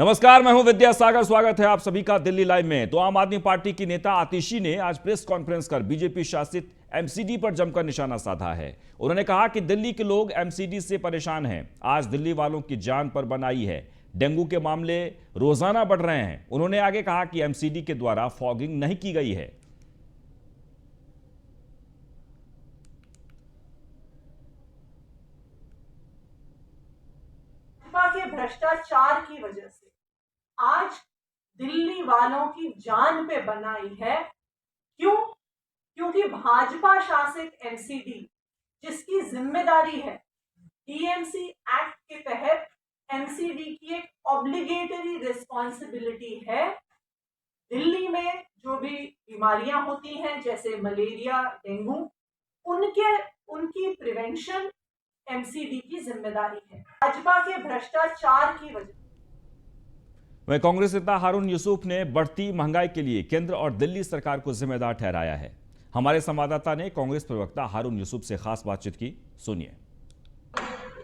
नमस्कार, मैं हूं विद्यासागर। स्वागत है आप सभी का दिल्ली लाइव में। तो आम आदमी पार्टी की नेता आतिशी ने आज प्रेस कॉन्फ्रेंस कर बीजेपी शासित एमसीडी पर जमकर निशाना साधा है। उन्होंने कहा कि दिल्ली के लोग एमसीडी से परेशान हैं। आज दिल्ली वालों की जान पर बन आई है। डेंगू के मामले रोजाना बढ़ रहे हैं। उन्होंने आगे कहा कि एमसीडी के द्वारा फॉगिंग नहीं की गई है। के भ्रष्टाचार की वजह से आज दिल्ली वालों की जान पे बनाई है। क्यों? क्योंकि भाजपा शासित एमसीडी जिसकी जिम्मेदारी है डीएमसी एक्ट के तहत एमसीडी की एक ऑब्लिगेटरी रिस्पॉन्सिबिलिटी है। दिल्ली में जो भी बीमारियां होती हैं जैसे मलेरिया, डेंगू, उनकी प्रिवेंशन एमसीडी की जिम्मेदारी है। भाजपा के भ्रष्टाचार की वजह। वहीं कांग्रेस नेता हारून यूसुफ ने बढ़ती महंगाई के लिए केंद्र और दिल्ली सरकार को जिम्मेदार ठहराया है। हमारे संवाददाता ने कांग्रेस प्रवक्ता हारून यूसुफ से खास बातचीत की, सुनिए।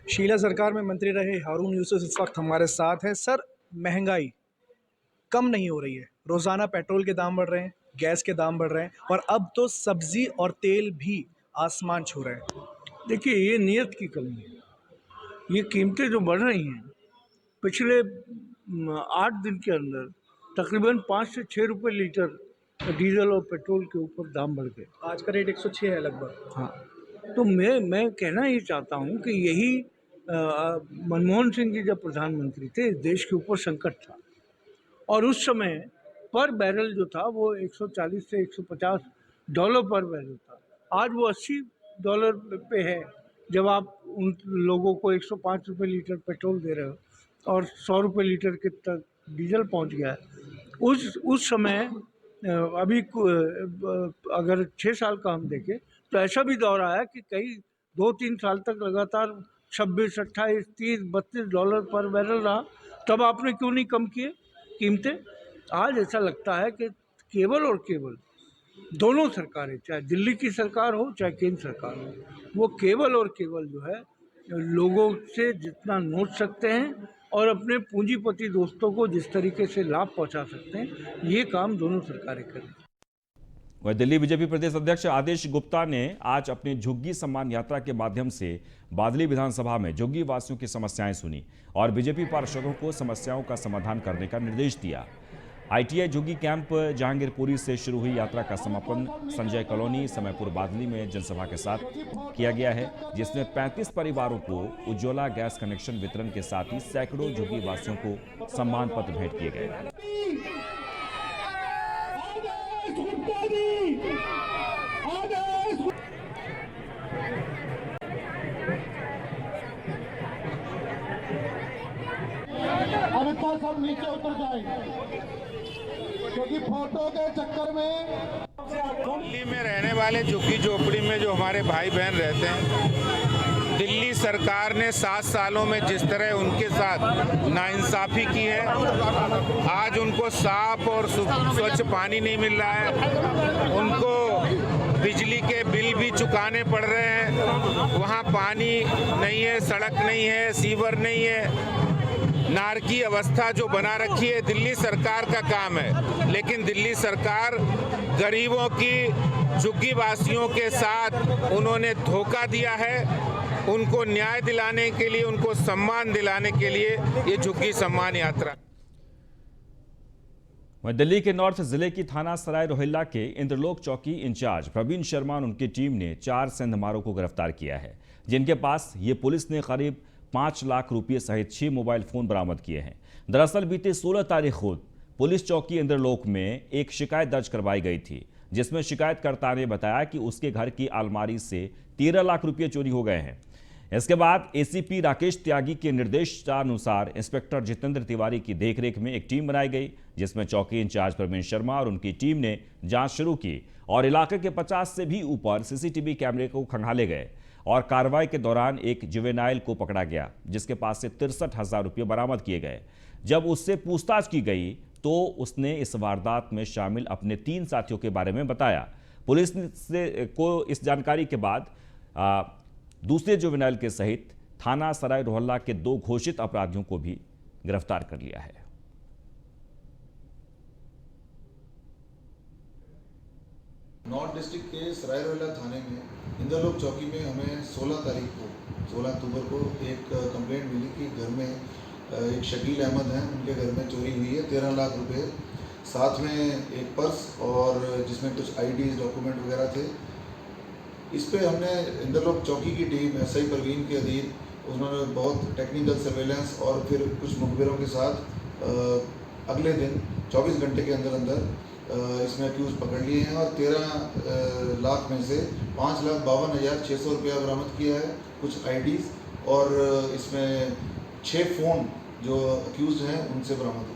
शीला सरकार में मंत्री रहे हारून यूसुफ इस वक्त हमारे साथ हैं। सर, महंगाई कम नहीं हो रही है। रोजाना पेट्रोल के दाम बढ़ रहे हैं, गैस के दाम बढ़ रहे हैं और अब तो सब्जी और तेल भी आसमान छू रहे हैं। देखिए, ये नीयत की कमी है। ये कीमतें जो बढ़ रही हैं पिछले 8 दिन के अंदर तकरीबन 5 से 6 रुपए लीटर डीजल और पेट्रोल के ऊपर दाम बढ़ गए। आज का रेट 106 है लगभग। हाँ, तो मैं कहना ये चाहता हूँ कि यही मनमोहन सिंह जी जब प्रधानमंत्री थे, देश के ऊपर संकट था और उस समय पर बैरल जो था वो 140 से 150 डॉलर पर बैरल था। आज वो $80 पे है। जब आप उन लोगों को 105 रुपये लीटर पेट्रोल दे रहे हो और 100 रुपये लीटर के तक डीजल पहुंच गया है। उस समय अभी अगर 6 साल का हम देखें तो ऐसा भी दौर आया कि कई 2-3 साल तक लगातार 26, 28, 30, $32 पर बैरल रहा। तब आपने क्यों नहीं कम किए कीमतें? आज ऐसा लगता है कि केवल और केवल दोनों सरकारें, चाहे दिल्ली की सरकार हो चाहे केंद्र सरकार हो, वो केवल और केवल जो है लोगों से जितना नोट सकते हैं और अपने पूंजीपति दोस्तों को जिस तरीके से लाभ पहुंचा सकते हैं, ये काम दोनों सरकारें करें। वह दिल्ली बीजेपी प्रदेश अध्यक्ष आदेश गुप्ता ने आज अपनी झुग्गी सम्मान यात्रा के माध्यम से बादली विधानसभा में झुग्गी वासियों की समस्याएं सुनी और बीजेपी पार्षदों को समस्याओं का समाधान करने का निर्देश दिया। आईटीआई झुग्गी कैंप जहांगीरपुरी से शुरू हुई यात्रा का समापन संजय कॉलोनी समयपुर बादली में जनसभा के साथ किया गया है, जिसमें 35 परिवारों को उज्ज्वला गैस कनेक्शन वितरण के साथ ही सैकड़ों झुग्गी वासियों को सम्मान पत्र भेंट किए गए। अब इतना सब नीचे उतर जाएंगे क्योंकि फोटो के चक्कर में। दिल्ली में रहने वाले झुग्गी झोपड़ी में जो हमारे भाई बहन रहते हैं, दिल्ली सरकार ने 7 सालों में जिस तरह उनके साथ नाइंसाफी की है, आज उनको साफ और स्वच्छ पानी नहीं मिल रहा है, उनको बिजली के बिल भी चुकाने पड़ रहे हैं, वहाँ पानी नहीं है, सड़क नहीं है, सीवर नहीं है, नारकी अवस्था जो बना रखी है दिल्ली सरकार का काम है। लेकिन दिल्ली सरकार गरीबों की, झुग्गी वासियों के साथ उन्होंने धोखा दिया है। उनको न्याय दिलाने के लिए, उनको सम्मान दिलाने के लिए ये झुग्गी सम्मान यात्रा। वहीं दिल्ली के नॉर्थ जिले की थाना सराय रोहिल्ला के इंद्रलोक चौकी इंचार्ज प्रवीण शर्मा और उनकी टीम ने 4 सेंधमारों को गिरफ्तार किया है, जिनके पास ये पुलिस ने करीब 5 लाख रुपये सहित 6 मोबाइल फोन बरामद किए हैं। दरअसल बीते 16 तारीख को पुलिस चौकी इंद्रलोक में एक शिकायत दर्ज करवाई गई थी, जिसमें शिकायतकर्ता ने बताया कि उसके घर की अलमारी से 13 लाख रुपये चोरी हो गए हैं। इसके बाद एसीपी राकेश त्यागी के निर्देशानुसार इंस्पेक्टर जितेंद्र तिवारी की देखरेख में एक टीम बनाई गई, जिसमें चौकी इंचार्ज प्रवीण शर्मा और उनकी टीम ने जांच शुरू की और इलाके के 50 से भी ऊपर सीसीटीवी कैमरे को खंगाले गए और कार्रवाई के दौरान एक जुवेनाइल को पकड़ा गया, जिसके पास से 63,000 रुपये बरामद किए गए। जब उससे पूछताछ की गई तो उसने इस वारदात में शामिल अपने 3 साथियों के बारे में बताया। पुलिस को इस जानकारी के बाद दूसरे जुवेनाइल के सहित थाना सराय रोहिल्ला के 2 घोषित अपराधियों को भी गिरफ्तार कर लिया है। नॉर्थ डिस्ट्रिक्ट के सराय रोहिल्ला थाने में इंद्रलोक चौकी में हमें 16 अक्टूबर को एक कंप्लेंट मिली कि घर में एक शकील अहमद हैं, उनके घर में चोरी हुई है 13 लाख रुपए, साथ में एक पर्स और जिसमें कुछ आईडीज डॉक्यूमेंट वगैरह थे। इस पे हमने इंद्रलोक चौकी की टीम SI परवीन के अधीन उन्होंने बहुत टेक्निकल सर्वेलेंस और फिर कुछ मुखबिरों के साथ अगले दिन 24 घंटे के अंदर इसमें अक्यूज पकड़ लिए हैं और 13 लाख में से 5,52,600 रुपया बरामद किया है, कुछ आईडीज और इसमें 6 फ़ोन जो अक्यूज हैं उनसे बरामद हुए।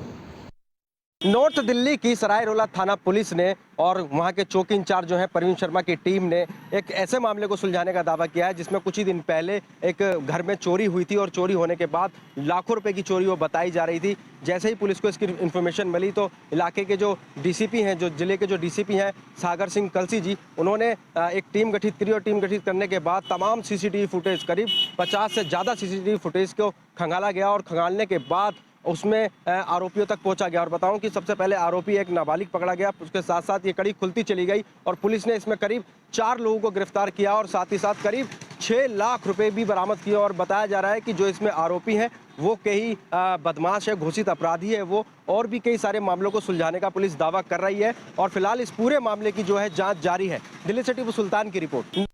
नॉर्थ दिल्ली की सराय रोहिल्ला थाना पुलिस ने और वहां के चौकी इंचार्ज जो है परवीन शर्मा की टीम ने एक ऐसे मामले को सुलझाने का दावा किया है जिसमें कुछ ही दिन पहले एक घर में चोरी हुई थी और चोरी होने के बाद लाखों रुपए की चोरी वो बताई जा रही थी। जैसे ही पुलिस को इसकी इन्फॉर्मेशन मिली तो इलाके के जो डीसीपी हैं, जो जिले के जो डीसीपी हैं सागर सिंह कलसी जी, उन्होंने एक टीम गठित करी और टीम गठित करने के बाद तमाम सीसीटीवी फुटेज, करीब 50 से ज़्यादा सीसीटीवी फुटेज को खंगाला गया और खंगालने के बाद उसमें आरोपियों तक पहुंचा गया। और बताऊं कि सबसे पहले आरोपी एक नाबालिग पकड़ा गया, उसके साथ साथ ये कड़ी खुलती चली गई और पुलिस ने इसमें करीब 4 लोगों को गिरफ्तार किया और साथ ही साथ करीब 6 लाख रुपए भी बरामद किए। और बताया जा रहा है कि जो इसमें आरोपी हैं वो कई बदमाश है, घोषित अपराधी है वो, और भी कई सारे मामलों को सुलझाने का पुलिस दावा कर रही है और फिलहाल इस पूरे मामले की जो है जाँच जारी है। दिल्ली से टीपू सुल्तान की रिपोर्ट।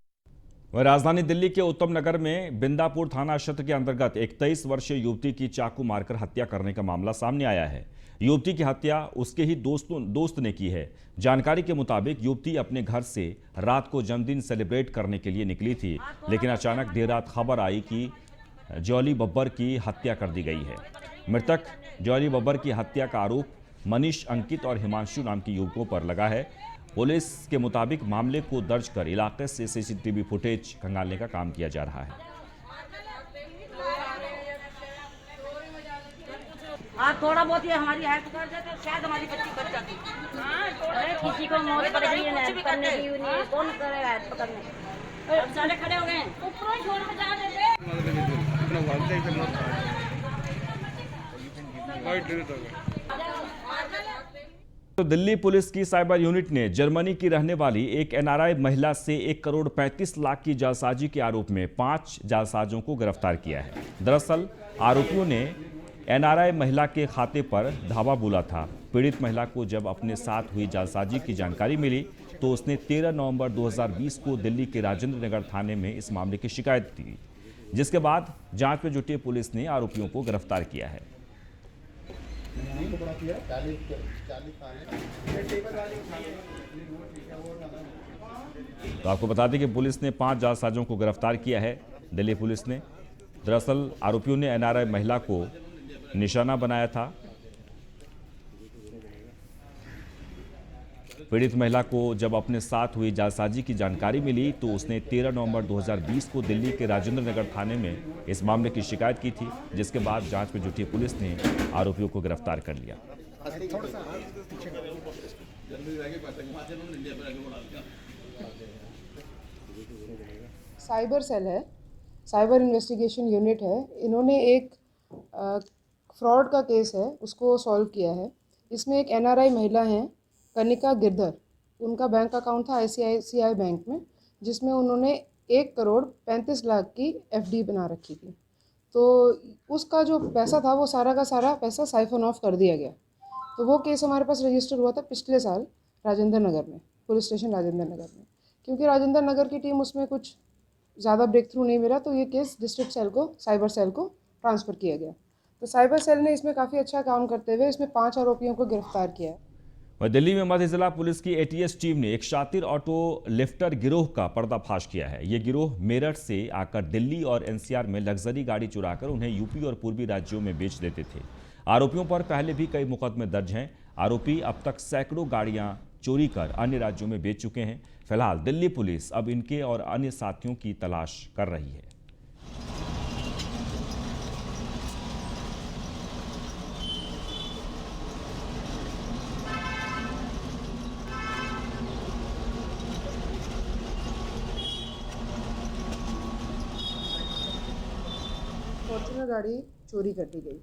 वह राजधानी दिल्ली के उत्तम नगर में बिंदापुर थाना क्षेत्र के अंतर्गत एक 23 वर्षीय युवती की चाकू मारकर हत्या करने का मामला सामने आया है। युवती की हत्या उसके ही दोस्त ने की है। जानकारी के मुताबिक युवती अपने घर से रात को जन्मदिन सेलिब्रेट करने के लिए निकली थी, लेकिन अचानक देर रात खबर आई कि जॉली बब्बर की हत्या कर दी गई है। मृतक जॉली बब्बर की हत्या का आरोप मनीष, अंकित और हिमांशु नाम के युवकों पर लगा है। पुलिस के मुताबिक मामले को दर्ज कर इलाके से सीसीटीवी फुटेज खंगालने का काम किया जा रहा है। हाँ, थोड़ा बहुत ये हमारी हेल्प कर देते तो शायद हमारी बच्ची बच जाती। अरे किसी को मौत पड़ गई है हेल्प करने की, नहीं कौन करेगा हेल्प करने। अब सारे खड़े हो गए हैं, ऊपर छोड़ में जा देते। तो दिल्ली पुलिस की साइबर यूनिट ने जर्मनी की रहने वाली एक NRI महिला से 1 करोड़ 35 लाख की जालसाजी के आरोप में 5 जालसाजों को गिरफ्तार किया है। दरअसल आरोपियों ने NRI महिला के खाते पर धावा बोला था। पीड़ित महिला को जब अपने साथ हुई जालसाजी की जानकारी मिली तो उसने 13 नवंबर 2020 को दिल्ली के राजेंद्र नगर थाने में इस मामले की शिकायत दी, जिसके बाद जांच में जुटी पुलिस ने आरोपियों को गिरफ्तार किया है। तो आपको बता दें कि पुलिस ने 5 जालसाजों को गिरफ्तार किया है। दिल्ली पुलिस ने दरअसल आरोपियों ने NRI महिला को निशाना बनाया था। पीड़ित महिला को जब अपने साथ हुई जालसाजी की जानकारी मिली तो उसने 13 नवंबर 2020 को दिल्ली के राजेंद्र नगर थाने में इस मामले की शिकायत की थी, जिसके बाद जांच में जुटी पुलिस ने आरोपियों को गिरफ्तार कर लिया। साइबर सेल है, साइबर इन्वेस्टिगेशन यूनिट है। इन्होंने एक फ्रॉड का केस है उसको सॉल्व किया है। इसमें एक NRI महिला हैं कनिका गिरधर, उनका बैंक अकाउंट था ICICI बैंक में, जिसमें उन्होंने 1 करोड़ 35 लाख की FD बना रखी थी। तो उसका जो पैसा था वो सारा का सारा पैसा साइफन ऑफ कर दिया गया। तो वो केस हमारे पास रजिस्टर हुआ था पिछले साल राजेंद्र नगर में, पुलिस स्टेशन राजेंद्र नगर में। क्योंकि राजेंद्र नगर की टीम उसमें कुछ ज़्यादा ब्रेक थ्रू नहीं मिला तो ये केस डिस्ट्रिक्ट सेल को, साइबर सेल को ट्रांसफ़र किया गया। तो साइबर सेल ने इसमें काफ़ी अच्छा काम करते हुए इसमें 5 आरोपियों को गिरफ्तार किया है। वह दिल्ली में मध्य जिला पुलिस की ATS टीम ने एक शातिर ऑटो लिफ्टर गिरोह का पर्दाफाश किया है। ये गिरोह मेरठ से आकर दिल्ली और NCR में लग्जरी गाड़ी चुराकर उन्हें यूपी और पूर्वी राज्यों में बेच देते थे। आरोपियों पर पहले भी कई मुकदमे दर्ज हैं। आरोपी अब तक सैकड़ों गाड़ियां चोरी कर अन्य राज्यों में बेच चुके हैं। फिलहाल दिल्ली पुलिस अब इनके और अन्य साथियों की तलाश कर रही है। फॉर्च्यूनर गाड़ी चोरी कर दी गई।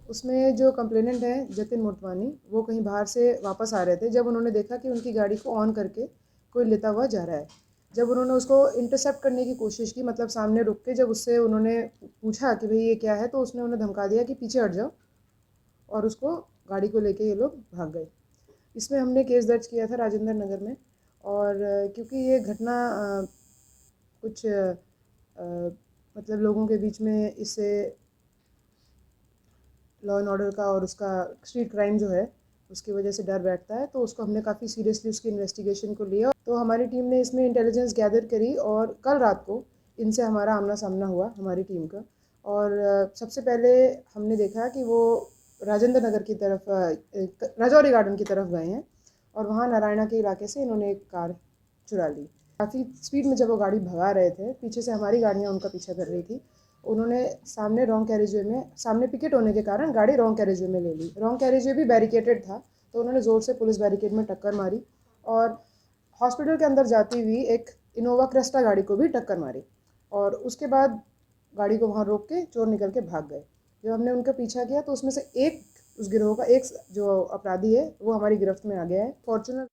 उसमें जो कंप्लेनेंट है जतिन मोटवानी, वो कहीं बाहर से वापस आ रहे थे। जब उन्होंने देखा कि उनकी गाड़ी को ऑन करके कोई लेता हुआ जा रहा है। जब उन्होंने उसको इंटरसेप्ट करने की कोशिश की, मतलब सामने रुक के जब उससे उन्होंने पूछा कि भाई ये क्या है, तो उसने उन्हें धमका दिया कि पीछे हट जाओ, और उसको गाड़ी को लेके ये लोग भाग गए। इसमें हमने केस दर्ज किया था राजेंद्र नगर में, और क्योंकि ये घटना कुछ मतलब लोगों के बीच में इससे लॉ एंड ऑर्डर का और उसका स्ट्रीट क्राइम जो है उसकी वजह से डर बैठता है, तो उसको हमने काफ़ी सीरियसली उसकी इन्वेस्टिगेशन को लिया। तो हमारी टीम ने इसमें इंटेलिजेंस गैदर करी, और कल रात को इनसे हमारा आमना सामना हुआ हमारी टीम का। और सबसे पहले हमने देखा कि वो राजेंद्र नगर की तरफ, राजौरी गार्डन की तरफ गए हैं, और वहाँ नारायणा के इलाके से इन्होंने एक कार चुरा ली। काफ़ी स्पीड में जब वो गाड़ी भगा रहे थे, पीछे से हमारी गाड़ियाँ उनका पीछा कर रही थी, उन्होंने सामने रॉन्ग कैरेजवे में, सामने पिकेट होने के कारण गाड़ी रॉन्ग कैरेजवे में ले ली। रॉन्ग कैरेजवे भी बैरिकेटेड था, तो उन्होंने ज़ोर से पुलिस बैरिकेड में टक्कर मारी, और हॉस्पिटल के अंदर जाती हुई एक इनोवा क्रेस्टा गाड़ी को भी टक्कर मारी, और उसके बाद गाड़ी को वहाँ रोक के चोर निकल के भाग गए। जब हमने उनका पीछा किया तो उसमें से एक, उस गिरोह का एक जो अपराधी है वो हमारी गिरफ्त में आ गया है। फॉर्चुनर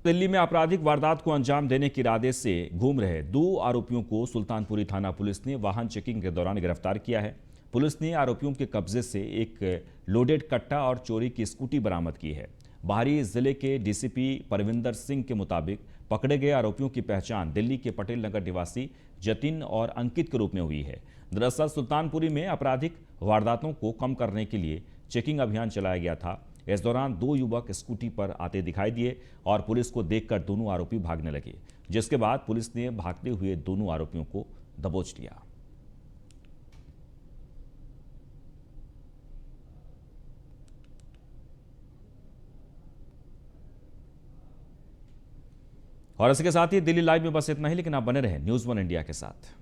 दिल्ली में आपराधिक वारदात को अंजाम देने के इरादे से घूम रहे 2 आरोपियों को सुल्तानपुरी थाना पुलिस ने वाहन चेकिंग के दौरान गिरफ्तार किया है। पुलिस ने आरोपियों के कब्जे से एक लोडेड कट्टा और चोरी की स्कूटी बरामद की है। बाहरी जिले के डीसीपी परविंदर सिंह के मुताबिक पकड़े गए आरोपियों की पहचान दिल्ली के पटेल नगर निवासी जतिन और अंकित के रूप में हुई है। दरअसल सुल्तानपुरी में आपराधिक वारदातों को कम करने के लिए चेकिंग अभियान चलाया गया था। इस दौरान 2 युवक स्कूटी पर आते दिखाई दिए और पुलिस को देखकर दोनों आरोपी भागने लगे, जिसके बाद पुलिस ने भागते हुए दोनों आरोपियों को दबोच लिया। और इसके साथ ही दिल्ली लाइव में बस इतना ही, लेकिन आप बने रहें न्यूज़ 1 इंडिया के साथ।